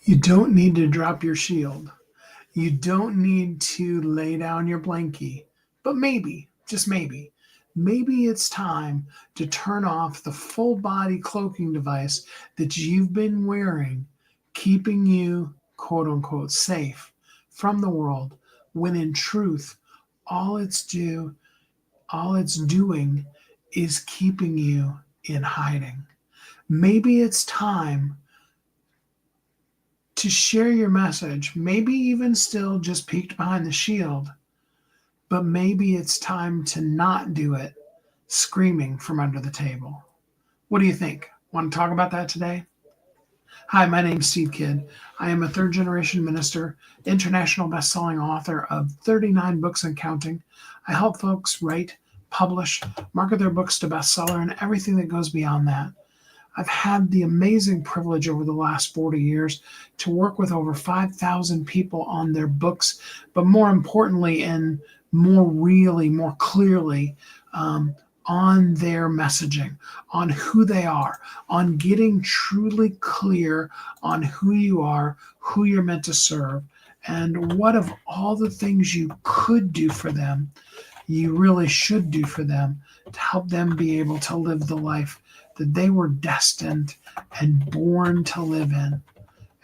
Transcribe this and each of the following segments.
You don't need to drop your shield. You don't need to lay down your blankie. But maybe, just maybe it's time to turn off the full body cloaking device that you've been wearing, keeping you, quote unquote, safe from the world, when in truth, all it's do all it's doing is keeping you in hiding. Maybe it's time to share your message, maybe even still just peeked behind the shield, but maybe it's time to not do it screaming from under the table. What do you think? Want to talk about that today? Hi, my name's Steve Kidd. I am a third generation minister, international best-selling author of 39 books and counting. I help folks write, publish, market their books to bestseller, and everything that goes beyond that. I've had the amazing privilege over the last 40 years to work with over 5,000 people on their books, but more importantly, and more clearly, on their messaging, on who they are, on getting truly clear on who you are, who you're meant to serve, and what of all the things you could do for them, you really should do for them to help them be able to live the life that they were destined and born to live in.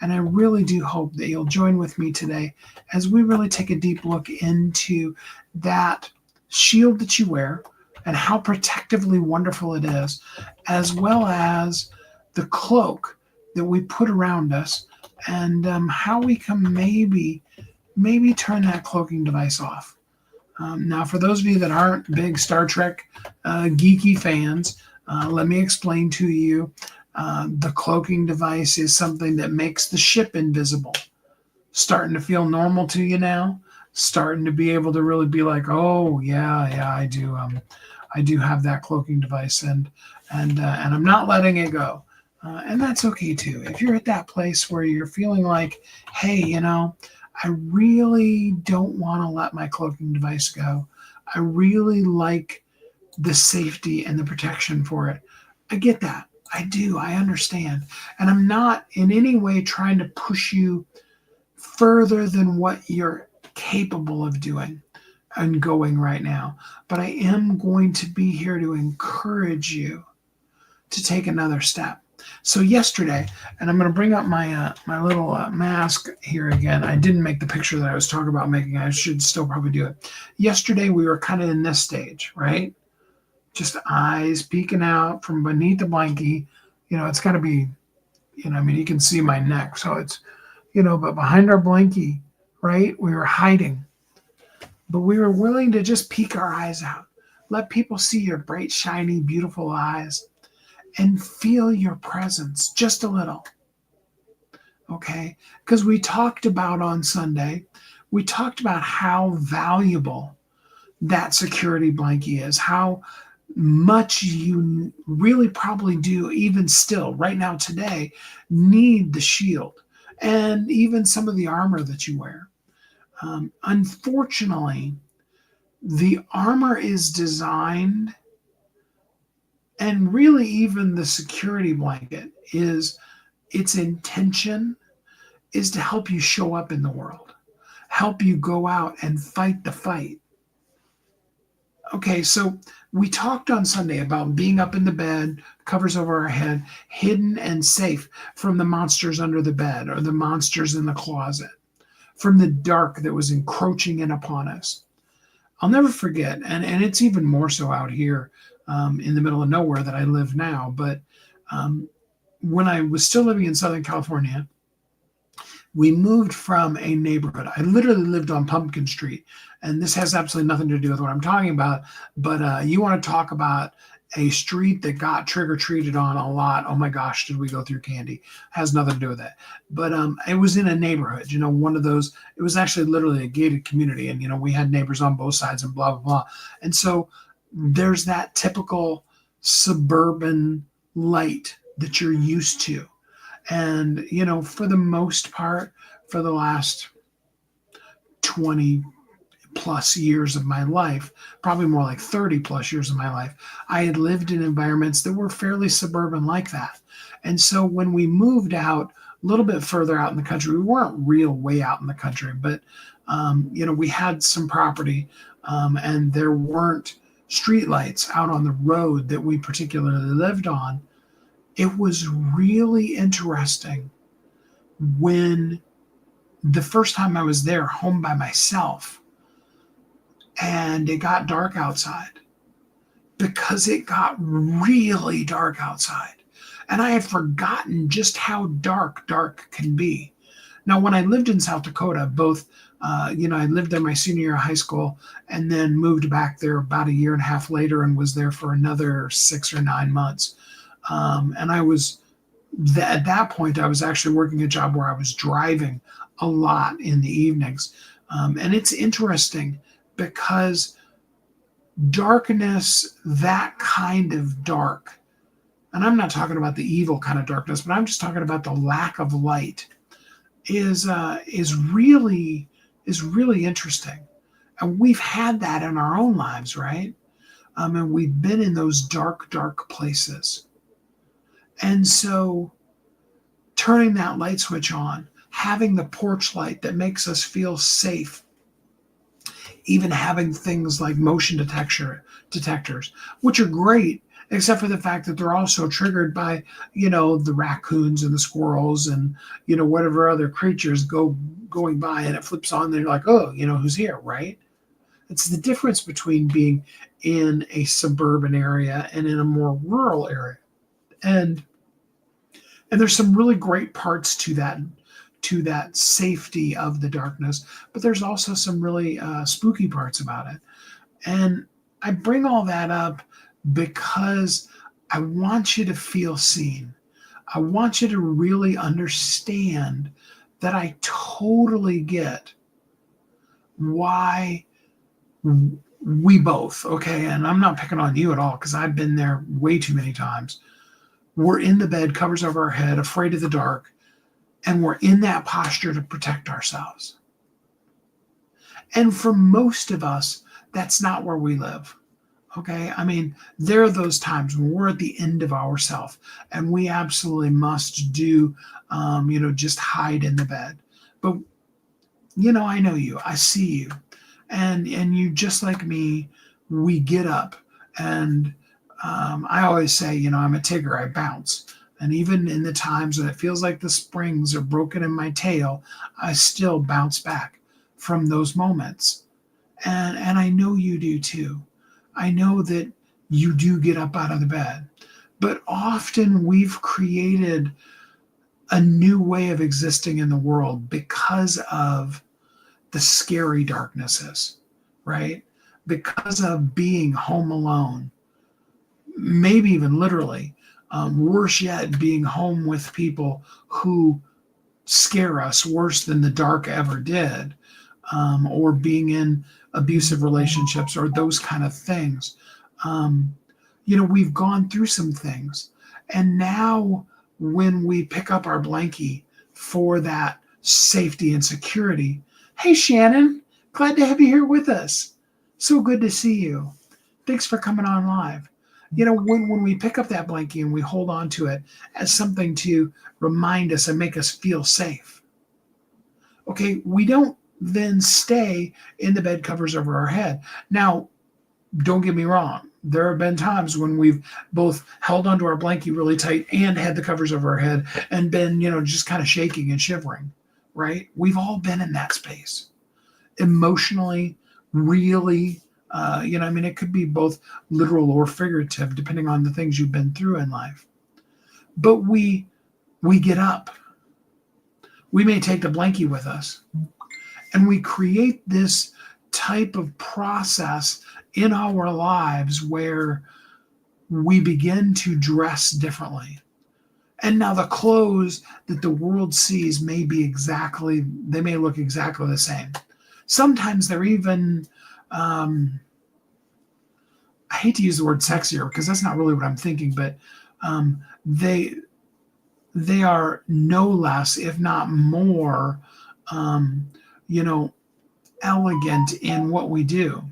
And I really do hope that you'll join with me today as we really take a deep look into that shield that you wear and how protectively wonderful it is, as well as the cloak that we put around us, and how we can maybe turn that cloaking device off. Now, for those of you that aren't big Star Trek geeky fans, let me explain to you. The cloaking device is something that makes the ship invisible. Starting to feel normal to you now? Starting to be able to really be like, oh yeah, I do have that cloaking device, and I'm not letting it go. And that's okay too. If you're at that place where you're feeling like, hey, I really don't want to let my cloaking device go. I really like the safety and the protection for it. I get that. I do. I understand. And I'm not in any way trying to push you further than what you're capable of doing and going right now. But I am going to be here to encourage you to take another step. So yesterday, and I'm going to bring up my little mask here again. I didn't make the picture that I was talking about making. I should still probably do it. Yesterday, we were kind of in this stage, right? Just eyes peeking out from beneath the blankie. It's got to be, you can see my neck. So it's, but behind our blankie, right, we were hiding. But we were willing to just peek our eyes out. Let people see your bright, shiny, beautiful eyes and feel your presence just a little. Okay? Because we talked about on Sunday, we talked about how valuable that security blankie is, how much you really probably do, even still, right now, today, need the shield and even some of the armor that you wear. Unfortunately, the armor is designed, and really even the security blanket is, its intention is to help you show up in the world, help you go out and fight the fight. Okay, so we talked on Sunday about being up in the bed, covers over our head, hidden and safe from the monsters under the bed or the monsters in the closet, from the dark that was encroaching in upon us. I'll never forget, and it's even more so out here in the middle of nowhere that I live now, but when I was still living in Southern California, we moved from a neighborhood. I literally lived on Pumpkin Street, and this has absolutely nothing to do with what I'm talking about, but you want to talk about a street that got trick-or-treated on a lot. Oh my gosh, did we go through candy? Has nothing to do with that. But it was in a neighborhood, one of those, it was actually literally a gated community, and we had neighbors on both sides and blah, blah, blah. And so there's that typical suburban light that you're used to. And, for the most part, for the last 20 plus years of my life, probably more like 30 plus years of my life, I had lived in environments that were fairly suburban like that. And so when we moved out a little bit further out in the country. We weren't real way out in the country, but we had some property, and there weren't street lights out on the road that we particularly lived on. It was really interesting when the first time I was there home by myself and it got dark outside, because it got really dark outside. And I had forgotten just how dark can be. Now, when I lived in South Dakota, I lived there my senior year of high school and then moved back there about a year and a half later and was there for another 6 or 9 months. And at that point, I was actually working a job where I was driving a lot in the evenings. And it's interesting because darkness, that kind of dark, and I'm not talking about the evil kind of darkness, but I'm just talking about the lack of light, is really interesting. And we've had that in our own lives, right? And we've been in those dark places. And so turning that light switch on, having the porch light that makes us feel safe, even having things like motion detectors, which are great, except for the fact that they're also triggered by, the raccoons and the squirrels and, whatever other creatures going by, and it flips on, they're like, oh, who's here, right? It's the difference between being in a suburban area and in a more rural area. And there's some really great parts to that safety of the darkness, but there's also some really spooky parts about it. And I bring all that up because I want you to feel seen. I want you to really understand that I totally get why we both, okay, and I'm not picking on you at all because I've been there way too many times. We're in the bed, covers over our head, afraid of the dark, and we're in that posture to protect ourselves. And for most of us, that's not where we live. Okay. I mean, there are those times when we're at the end of ourself and we absolutely must do, just hide in the bed. But, I know you, I see you, and you, just like me, we get up and I always say, I'm a Tigger, I bounce. And even in the times when it feels like the springs are broken in my tail, I still bounce back from those moments. And I know you do too. I know that you do get up out of the bed. But often we've created a new way of existing in the world because of the scary darknesses, right? Because of being home alone, maybe even literally. Worse yet, being home with people who scare us worse than the dark ever did, or being in abusive relationships or those kind of things. We've gone through some things. And now when we pick up our blankie for that safety and security, hey, Shannon, glad to have you here with us. So good to see you. Thanks for coming on live. When we pick up that blankie and we hold on to it as something to remind us and make us feel safe, okay, we don't then stay in the bed covers over our head. Now, don't get me wrong. There have been times when we've both held onto our blankie really tight and had the covers over our head and been, just kind of shaking and shivering, right? We've all been in that space. Emotionally, really, it could be both literal or figurative, depending on the things you've been through in life. But we get up. We may take the blankie with us, and we create this type of process in our lives where we begin to dress differently. And now the clothes that the world sees they may look exactly the same. Sometimes they're even, I hate to use the word sexier because that's not really what I'm thinking, but they are no less, if not more, elegant in what we do,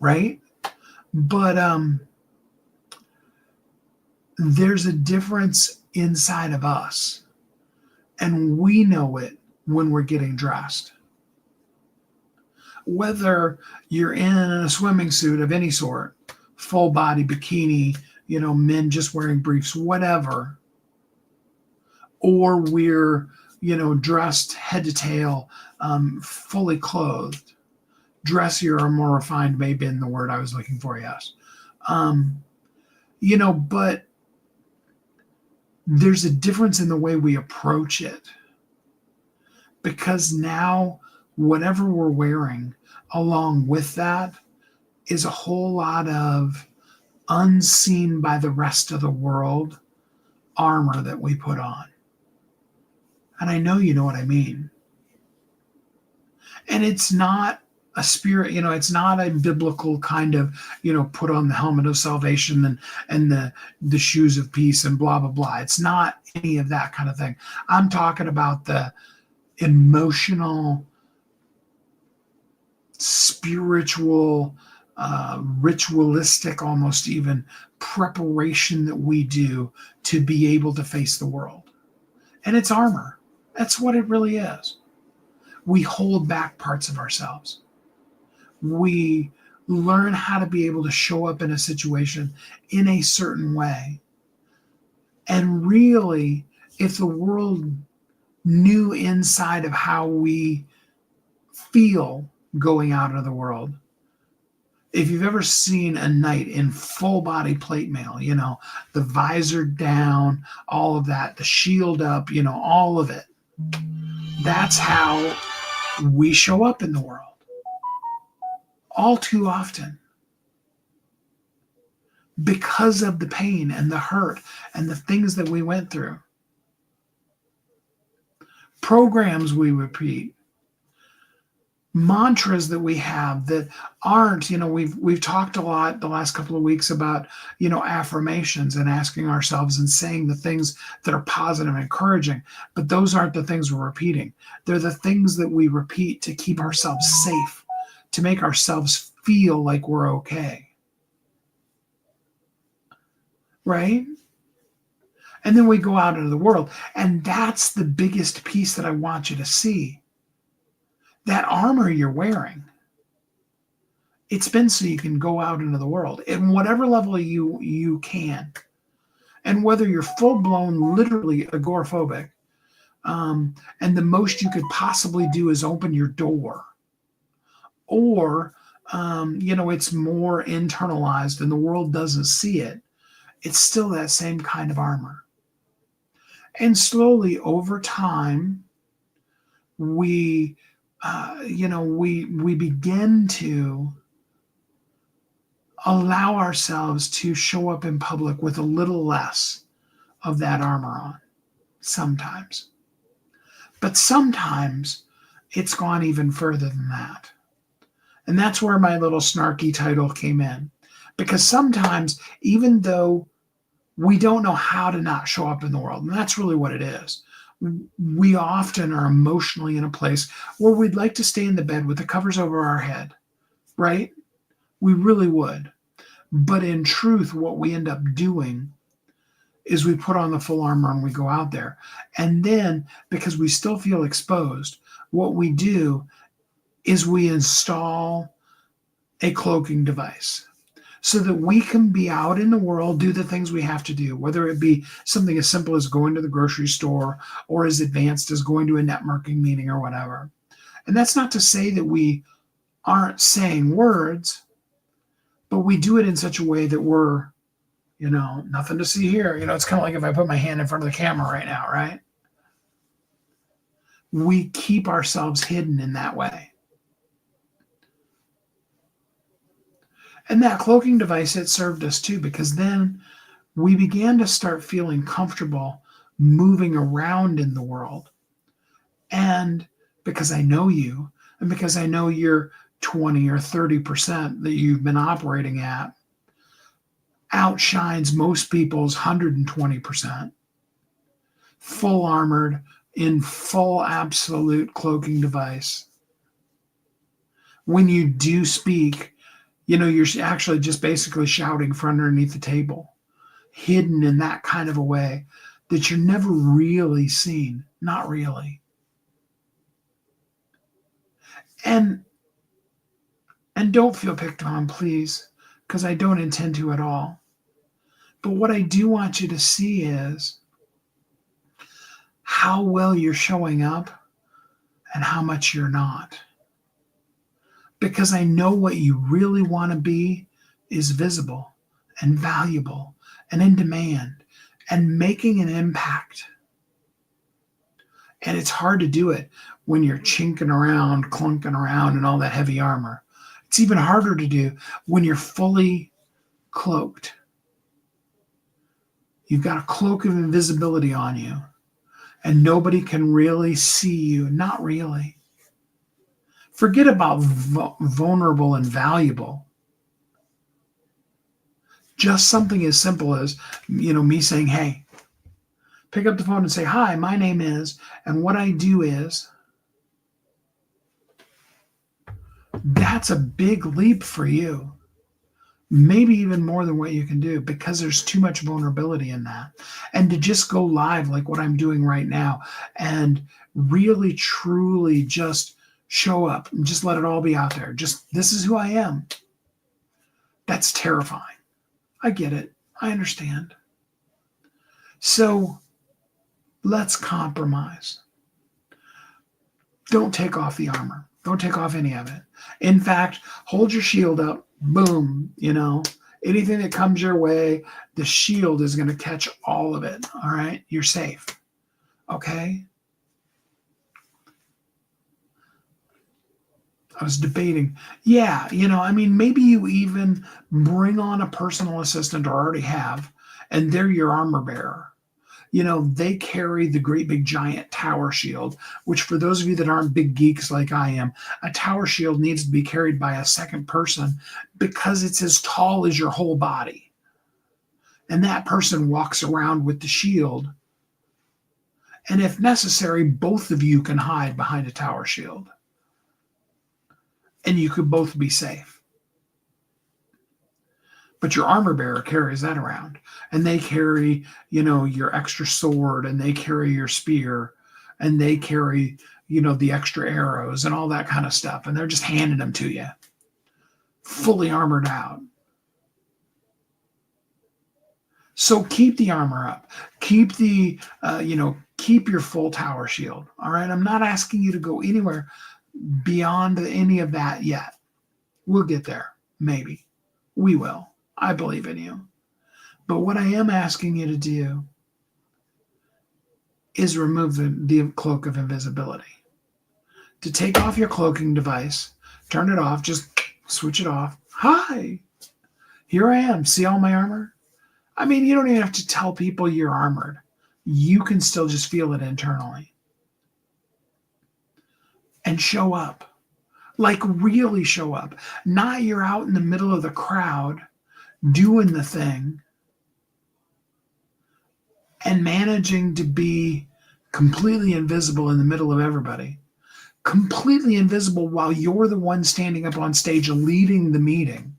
right? But there's a difference inside of us. And we know it when we're getting dressed. Whether you're in a swimming suit of any sort, full body bikini, men just wearing briefs, whatever, or we're, dressed head to tail, fully clothed, dressier or more refined may have been the word I was looking for, yes. But there's a difference in the way we approach it, because now whatever we're wearing along with that is a whole lot of unseen by the rest of the world armor that we put on. And I know you know what I mean. And it's not a spirit, it's not a biblical kind of, put on the helmet of salvation and the shoes of peace and blah, blah, blah. It's not any of that kind of thing. I'm talking about the emotional, spiritual, ritualistic, almost even preparation that we do to be able to face the world. And it's armor. That's what it really is. We hold back parts of ourselves. We learn how to be able to show up in a situation in a certain way. And really, if the world knew inside of how we feel going out into the world, if you've ever seen a knight in full body plate mail, the visor down, all of that, the shield up, all of it, that's how we show up in the world. All too often. Because of the pain and the hurt and the things that we went through. Programs we repeat. Mantras that we have that aren't, we've talked a lot the last couple of weeks about, affirmations and asking ourselves and saying the things that are positive and encouraging, but those aren't the things we're repeating. They're the things that we repeat to keep ourselves safe, to make ourselves feel like we're okay. Right? And then we go out into the world, and that's the biggest piece that I want you to see. That armor you're wearing, it's been so you can go out into the world in whatever level you can. And whether you're full-blown, literally agoraphobic, and the most you could possibly do is open your door, or, it's more internalized and the world doesn't see it, it's still that same kind of armor. And slowly over time, we begin to allow ourselves to show up in public with a little less of that armor on, sometimes. But sometimes it's gone even further than that. And that's where my little snarky title came in. Because sometimes, even though we don't know how to not show up in the world, and that's really what it is, we often are emotionally in a place where we'd like to stay in the bed with the covers over our head, right? We really would. But in truth, what we end up doing is we put on the full armor and we go out there. And then, because we still feel exposed, what we do is we install a cloaking device so that we can be out in the world, do the things we have to do, whether it be something as simple as going to the grocery store or as advanced as going to a networking meeting or whatever. And that's not to say that we aren't saying words, but we do it in such a way that we're, nothing to see here. It's kind of like if I put my hand in front of the camera right now, right? We keep ourselves hidden in that way. And that cloaking device, it served us too, because then we began to start feeling comfortable moving around in the world. And because I know you, and because I know your 20 or 30% that you've been operating at outshines most people's 120%, full armored, in full absolute cloaking device. When you do speak, you're actually just basically shouting from underneath the table, hidden in that kind of a way that you're never really seen. Not really. And don't feel picked on, please, because I don't intend to at all. But what I do want you to see is how well you're showing up and how much you're not. Because I know what you really want to be is visible and valuable and in demand and making an impact. And it's hard to do it when you're chinking around, clunking around, and all that heavy armor. It's even harder to do when you're fully cloaked. You've got a cloak of invisibility on you, and nobody can really see you. Not really. Forget about vulnerable and valuable. Just something as simple as, me saying, hey, pick up the phone and say, hi, my name is, and what I do is. That's a big leap for you. Maybe even more than what you can do, because there's too much vulnerability in that. And to just go live like what I'm doing right now and really, truly just show up and just let it all be out there. Just, this is who I am. That's terrifying. I get it. I understand. So let's compromise. Don't take off the armor. Don't take off any of it. In fact, hold your shield up. Boom. Anything that comes your way, the shield is going to catch all of it. All right. You're safe. Okay. I was debating. Yeah. Maybe you even bring on a personal assistant, or already have, and they're your armor bearer. They carry the great big giant tower shield, which, for those of you that aren't big geeks like I am, a tower shield needs to be carried by a second person because it's as tall as your whole body. And that person walks around with the shield. And if necessary, both of you can hide behind a tower shield. And you could both be safe. But your armor bearer carries that around, and they carry, your extra sword, and they carry your spear, and they carry, the extra arrows and all that kind of stuff. And they're just handing them to you, fully armored out. So keep the armor up, keep keep your full tower shield. All right. I'm not asking you to go anywhere beyond any of that yet. We'll get there. Maybe we will. I believe in you. But what I am asking you to do is remove the cloak of invisibility. To take off your cloaking device, turn it off, just switch it off. Hi, here I am. See all my armor? You don't even have to tell people you're armored. You can still just feel it internally. And show up. Like, really show up. Not you're out in the middle of the crowd doing the thing and managing to be completely invisible in the middle of everybody. Completely invisible while you're the one standing up on stage leading the meeting.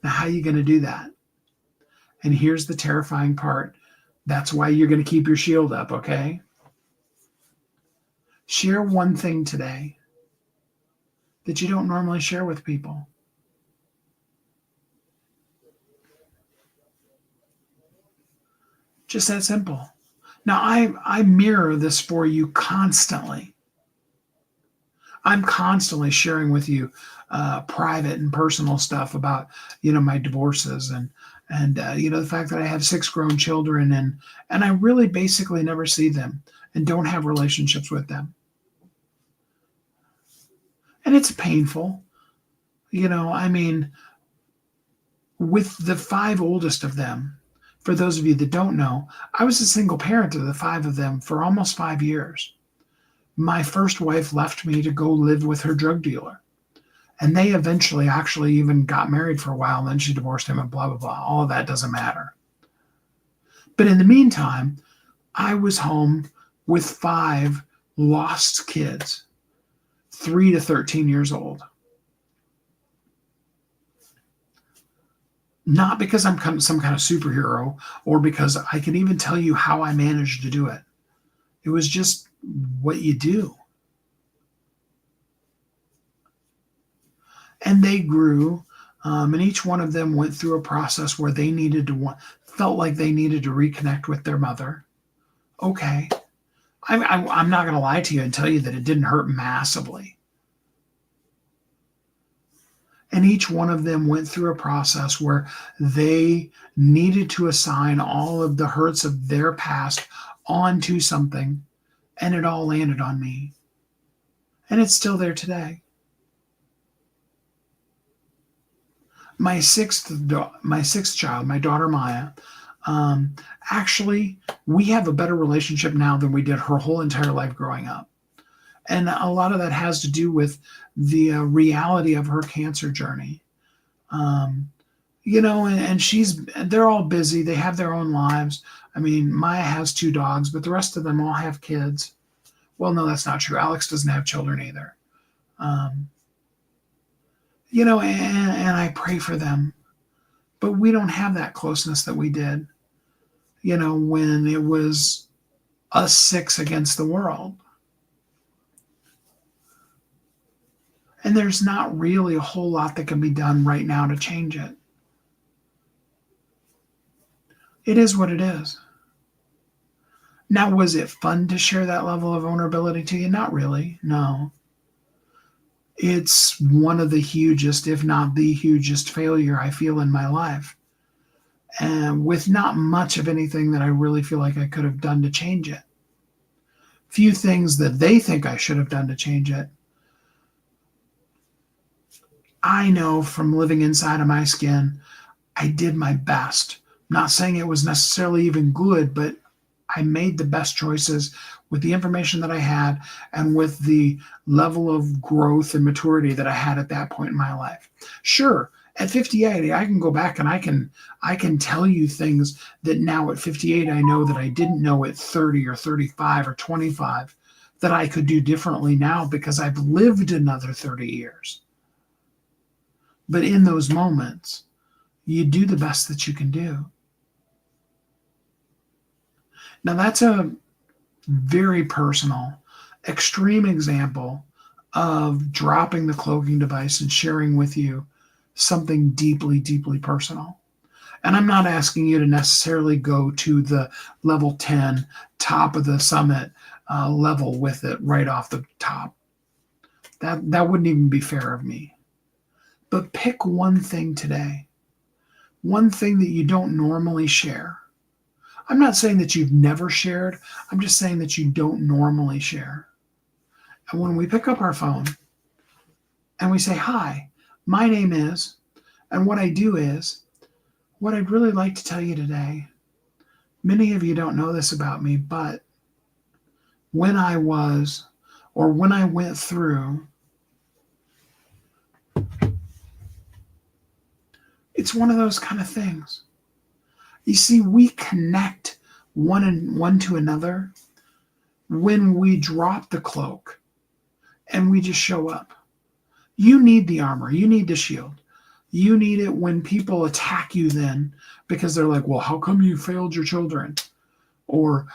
Now, how are you going to do that? And here's the terrifying part. That's why you're going to keep your shield up, okay? Share one thing today that you don't normally share with people. Just that simple. Now, I mirror this for you constantly. I'm constantly sharing with you private and personal stuff about, my divorces and the fact that I have 6 grown children and I really basically never see them and don't have relationships with them. And it's painful. With the 5 oldest of them, for those of you that don't know, I was a single parent of the 5 of them for almost 5 years. My first wife left me to go live with her drug dealer. And they eventually actually even got married for a while, and then she divorced him and blah, blah, blah. All of that doesn't matter. But in the meantime, I was home with 5 lost kids, 3 to 13 years old. Not because I'm some kind of superhero or because I can even tell you how I managed to do it. It was just what you do. And they grew, and each one of them went through a process where they needed to felt like they needed to reconnect with their mother. Okay, I'm not going to lie to you and tell you that it didn't hurt massively. And each one of them went through a process where they needed to assign all of the hurts of their past onto something, and it all landed on me. And it's still there today. My sixth child, my daughter Maya, um, actually, we have a better relationship now than we did her whole entire life growing up. And a lot of that has to do with the reality of her cancer journey. Um, and they're all busy. They have their own lives. I mean, Maya has two dogs, but the rest of them all have kids. Well, no, that's not true. Alex doesn't have children either. Um, and I pray for them, but we don't have that closeness that we did, when it was us six against the world. And there's not really a whole lot that can be done right now to change it. It is what it is. Now, was it fun to share that level of vulnerability to you? Not really. No. It's one of the hugest, if not the hugest failure I feel in my life. And with not much of anything that I really feel like I could have done to change it. Few things that they think I should have done to change it. I know from living inside of my skin, I did my best. I'm not saying it was necessarily even good, but I made the best choices with the information that I had and with the level of growth and maturity that I had at that point in my life. Sure, at 58, I can go back and I can tell you things that now at 58 I know that I didn't know at 30 or 35 or 25 that I could do differently now because I've lived another 30 years. But in those moments, you do the best that you can do. Now, that's a very personal, extreme example of dropping the cloaking device and sharing with you something deeply, deeply personal. And I'm not asking you to necessarily go to the level 10, top of the summit level with it right off the top. That wouldn't even be fair of me. But pick one thing today, one thing that you don't normally share. I'm not saying that you've never shared. I'm just saying that you don't normally share. And when we pick up our phone and we say, "Hi, my name is," and what I do is, what I'd really like to tell you today, many of you don't know this about me, but when I was, or when I went through, it's one of those kind of things. You see, we connect one to another when we drop the cloak and we just show up. You need the armor. You need the shield. You need it when people attack you then because they're like, well, how come you failed your children? Or,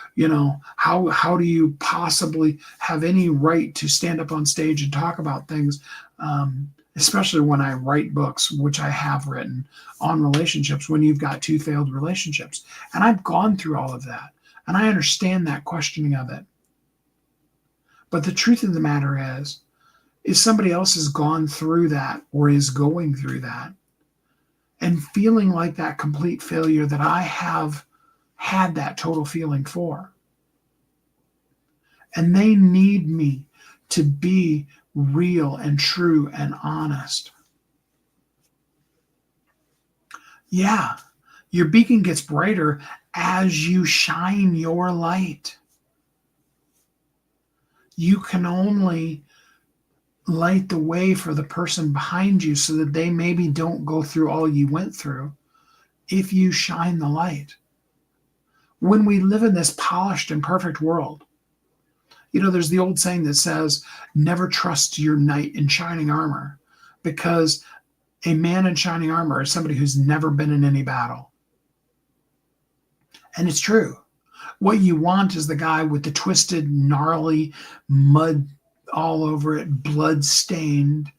how do you possibly have any right to stand up on stage and talk about things, especially when I write books, which I have written on relationships, when you've got two failed relationships. And I've gone through all of that, and I understand that questioning of it. But the truth of the matter is somebody else has gone through that or is going through that and feeling like that complete failure that I have had that total feeling for. And they need me to be real and true and honest. Yeah, your beacon gets brighter as you shine your light. You can only light the way for the person behind you so that they maybe don't go through all you went through if you shine the light. When we live in this polished and perfect world, there's the old saying that says, never trust your knight in shining armor, because A man in shining armor is somebody who's never been in any battle. And it's true. What you want is the guy with the twisted, gnarly mud all over it, blood stained,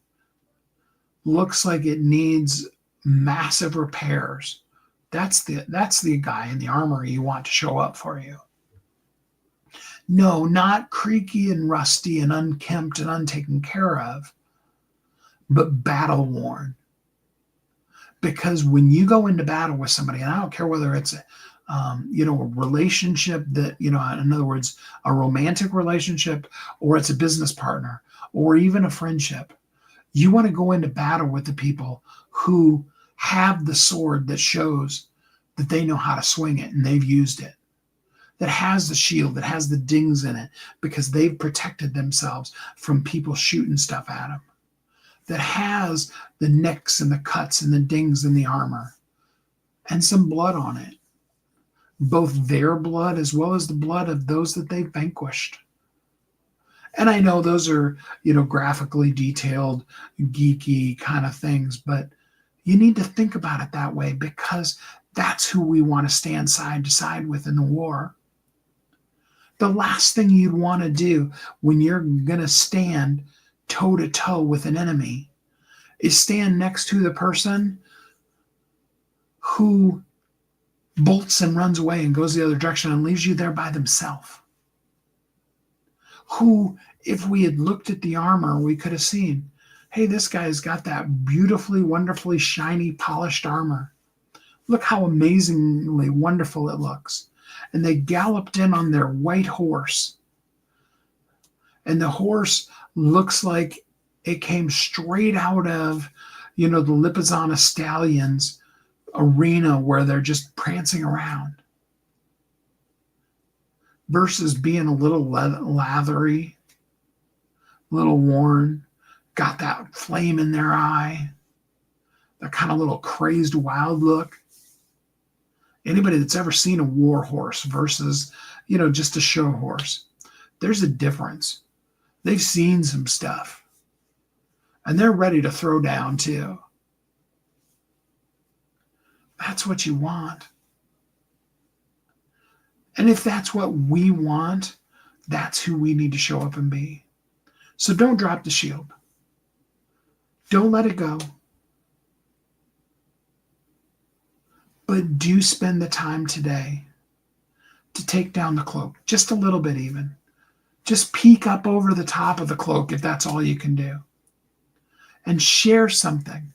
looks like it needs massive repairs. That's the guy in the armor you want to show up for you. No, not creaky and rusty and unkempt and untaken care of, but battle worn. Because when you go into battle with somebody, and I don't care whether it's a relationship that, in other words, a romantic relationship, or it's a business partner, or even a friendship, you want to go into battle with the people who have the sword that shows that they know how to swing it and they've used it, that has the shield, that has the dings in it because they've protected themselves from people shooting stuff at them, that has the nicks and the cuts and the dings in the armor and some blood on it, both their blood as well as the blood of those that they've vanquished. And I know those are, graphically detailed, geeky kind of things, but you need to think about it that way because that's who we want to stand side to side with in the war. The last thing you'd want to do when you're going to stand toe to toe with an enemy is stand next to the person who bolts and runs away and goes the other direction and leaves you there by themselves. Who, if we had looked at the armor, we could have seen, hey, this guy's got that beautifully, wonderfully shiny, polished armor. Look how amazingly wonderful it looks. And they galloped in on their white horse. And the horse looks like it came straight out of, the Lipizzaner stallions arena where they're just prancing around. Versus being a little lathery, a little worn, got that flame in their eye, that kind of little crazed, wild look. Anybody that's ever seen a war horse versus, just a show horse, there's a difference. They've seen some stuff. And they're ready to throw down too. That's what you want. And if that's what we want, that's who we need to show up and be. So don't drop the shield. Don't let it go. But do spend the time today to take down the cloak, just a little bit even. Just peek up over the top of the cloak if that's all you can do. And share something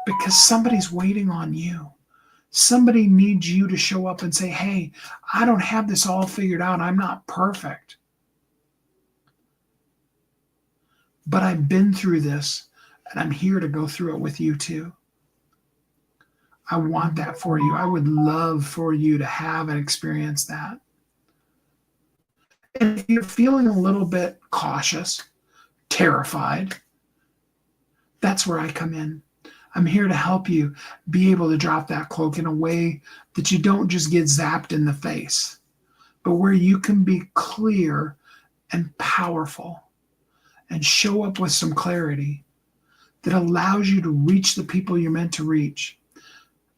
because somebody's waiting on you. Somebody needs you to show up and say, hey, I don't have this all figured out. I'm not perfect. But I've been through this, and I'm here to go through it with you too. I want that for you. I would love for you to have and experience that. And if you're feeling a little bit cautious, terrified, that's where I come in. I'm here to help you be able to drop that cloak in a way that you don't just get zapped in the face, but where you can be clear and powerful and show up with some clarity that allows you to reach the people you're meant to reach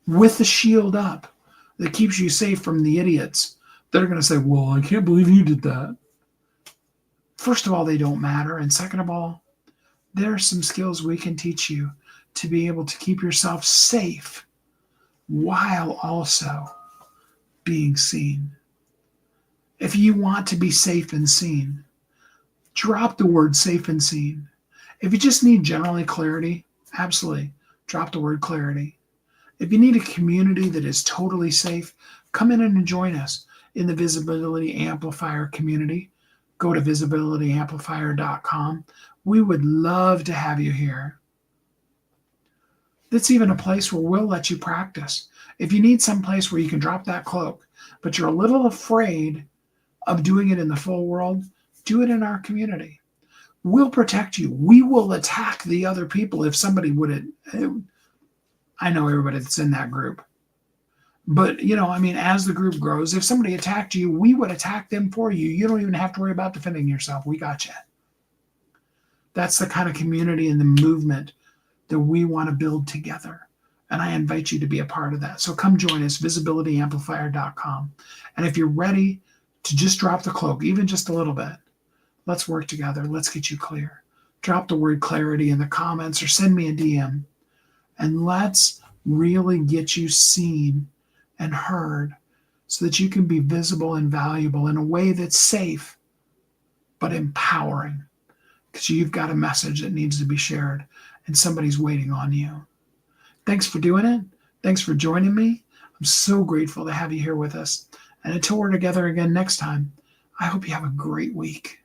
with the shield up that keeps you safe from the idiots that are going to say, well, I can't believe you did that. First of all, they don't matter. And second of all, there are some skills we can teach you to be able to keep yourself safe while also being seen. If you want to be safe and seen, drop the word safe and seen. If you just need generally clarity, absolutely, drop the word clarity. If you need a community that is totally safe, come in and join us in the Visibility Amplifier community. Go to visibilityamplifier.com. We would love to have you here. That's even a place where we'll let you practice. If you need some place where you can drop that cloak, but you're a little afraid of doing it in the full world, do it in our community. We'll protect you. We will attack the other people if somebody would. I know everybody that's in that group. But, as the group grows, if somebody attacked you, we would attack them for you. You don't even have to worry about defending yourself. We got you. That's the kind of community and the movement that we want to build together. And I invite you to be a part of that. So come join us, visibilityamplifier.com. And if you're ready to just drop the cloak, even just a little bit, let's work together. Let's get you clear. Drop the word clarity in the comments or send me a DM. And let's really get you seen and heard so that you can be visible and valuable in a way that's safe but empowering, because you've got a message that needs to be shared and somebody's waiting on you. Thanks for doing it. Thanks for joining me. I'm so grateful to have you here with us. And until we're together again next time, I hope you have a great week.